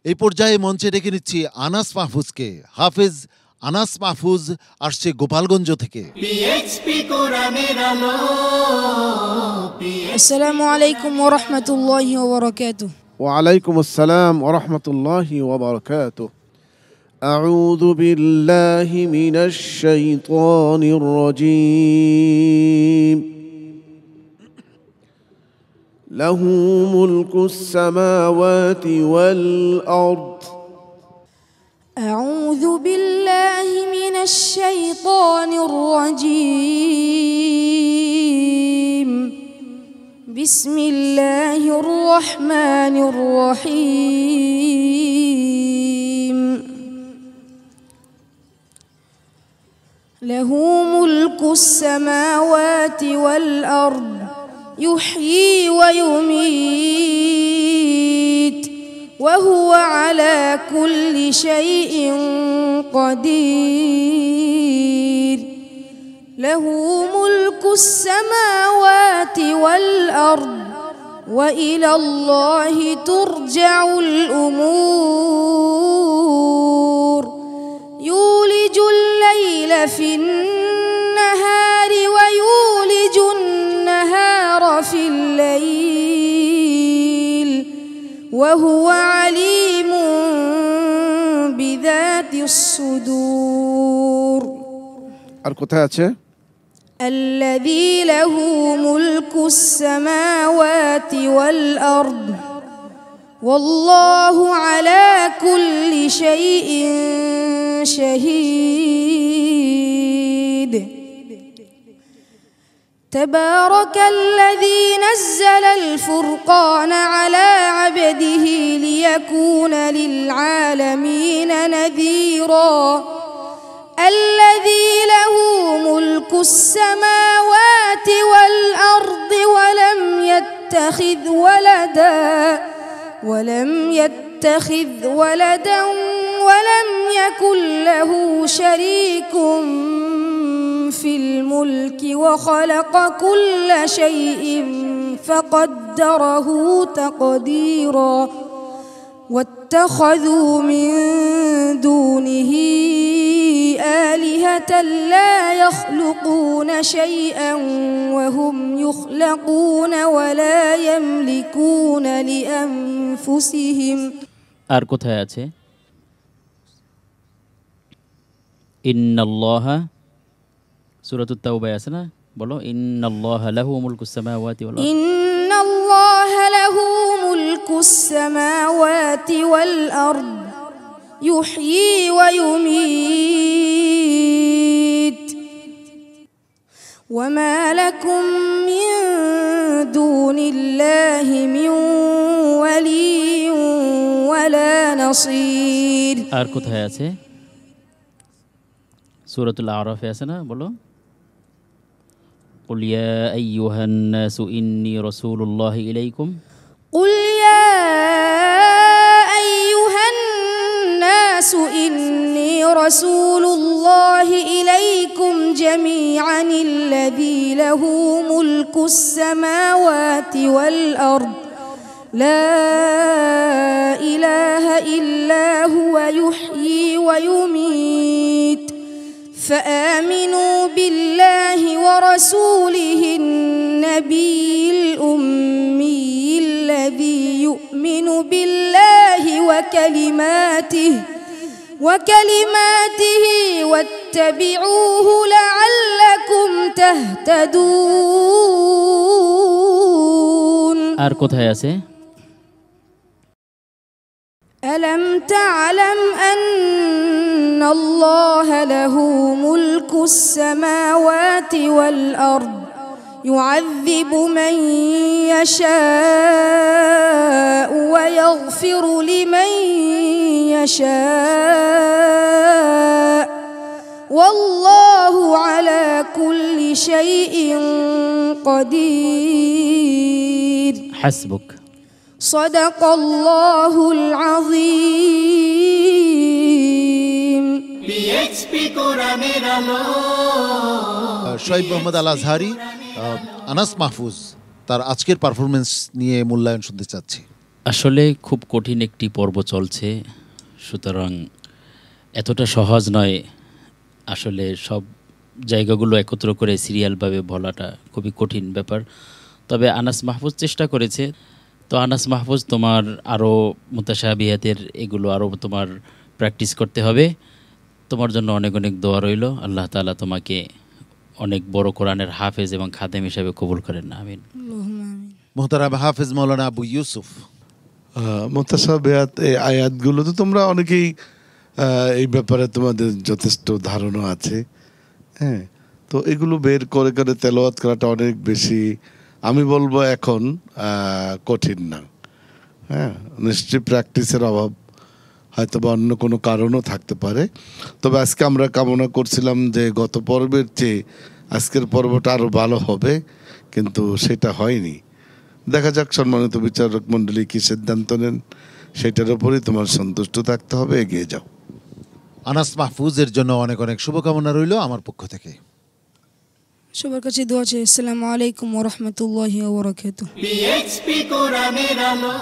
এই পর্যায়ে মঞ্চে ডেকে নিচ্ছি আনাস মাহফুজকে। হাফেজ আনাস মাহফুজ আসছে গোপালগঞ্জ থেকে। আসসালামু আলাইকুম ওয়া রাহমাতুল্লাহি ওয়া বারাকাতুহু। ওয়া আলাইকুম আসসালাম ওয়া রাহমাতুল্লাহি ওয়া বারাকাতুহু। আউযু বিল্লাহি মিনাশ শাইতানির রাজীম। লাহু মুলকুস সামাওয়াতি ওয়াল আরদ। আউযু বিল্লাহি মিনাশ শাইতানির রাজীম। বিসমিল্লাহির রহমানির রহিম। লাহু মুলকুস সামাওয়াতি ওয়াল আরদ يحيي ويميت وهو على كل شيء قدير. له ملك السماوات والأرض وإلى الله ترجع الأمور. يولج الليل في النهار ويولج النهار في الليل وهو عليم بذات الصدور. আর কোথায় আছে? الذي له ملك السماوات والأرض والله على كل شيء شهيد. تبارك الذي نزل الفرقان على عبده ليكون للعالمين نذيرا. الذي له ملك السماوات والأرض ولم يتخذ ولدا ولم يكن له شريك في الملك وخلق كل شيء فقدره تقديرا. واتخذوا من دونه آلهة لا يخلقون شيئا وهم يخلقون ولا يملكون لأنفسهم. আর কোথায় আছে? ইন্নাল্লাহা সূরাতুত তাওবায় আছে না? বলো ইন্নাল্লাহা লাহু মুলকুস সামাওয়াতি ওয়াল আরদ। ইন্নাল্লাহা লাহু মুলকুস সামাওয়াতি ওয়াল আরদ ইউহয়ী ওয়া ইউমীত ওয়া মা লাকুম মিন দুনিল্লাহি মিন ওয়ালিয়্যিন ওয়ালা নাসীর। আর কোথায় আছে? সূরাতুল আরাফে আছে না? বলো قل يا أيها الناس إني رسول الله إليكم. قل يا أيها الناس إني رسول الله إليكم جميعا الذي له ملك السماوات والأرض لا إله إلا هو يحيي ويميت. فآمنوا بالله ورسوله النبي الأمي الذي يؤمن بالله وكلماته واتبعوه لعلكم تهتدون. আর কোথায় আছে? ألم تعلم أن الله له ملك السماوات والأرض يعذب من يشاء ويغفر لمن يشاء والله على كل شيء قدير. حسبك. صدق الله العظيم. শোয়েব মোহাম্মদ আল আজহারি, আনাস মাহফুজ তার আজকের পারফরমেন্স নিয়ে মূল্যায়ন শুনতে চাচ্ছি। আসলে খুব কঠিন একটি পর্ব চলছে, সুতরাং এতটা সহজ নয় আসলে সব জায়গাগুলো একত্র করে সিরিয়ালভাবে বলাটা খুবই কঠিন ব্যাপার। তবে আনাস মাহফুজ চেষ্টা করেছে। তো আনাস মাহফুজ, তোমার আরও মুতাশাবিহাতের এগুলো আরও তোমার প্র্যাকটিস করতে হবে। তোমার জন্য অনেক অনেক দোয়া রইল। আল্লাহ তাআলা তোমাকে অনেক বড় কোরআনের হাফেজ এবং খাদেম হিসাবে কবুল করেন, আমিন। আল্লাহুম্মা আমিন। মোহতারাম হাফেজ মৌলানা আবু ইউসুফ, মুতাশাবিহাত এই আয়াতগুলো তো তোমরা অনেকেই এই ব্যাপারে তোমাদের যথেষ্ট ধারণা আছে, হ্যাঁ। তো এগুলো বের করে করে তেলাওয়াত করাটা অনেক বেশি, আমি বলবো এখন কঠিন না, হ্যাঁ। নিশ্চয়ই প্র্যাকটিসের অভাব, হয়তো বা অন্য কোনো কারণও থাকতে পারে। তবে আজকে আমরা কামনা করছিলাম যে গত পর্বের চেয়ে আজকের পর্বটা আরও ভালো হবে, কিন্তু সেটা হয়নি। দেখা যাক সম্মানিত বিচারক মণ্ডলী কি সিদ্ধান্ত নেন, সেটার উপরই তোমার সন্তুষ্ট থাকতে হবে, এগিয়ে যাও। আনাস মাহফুজের জন্য অনেক অনেক শুভকামনা রইল আমার পক্ষ থেকে। সবার কাছে দোয়া চাই। আসসালামু আলাইকুম ওয়া রাহমাতুল্লাহি ওয়া বারাকাতুহু। PHP কোরআনের আলো।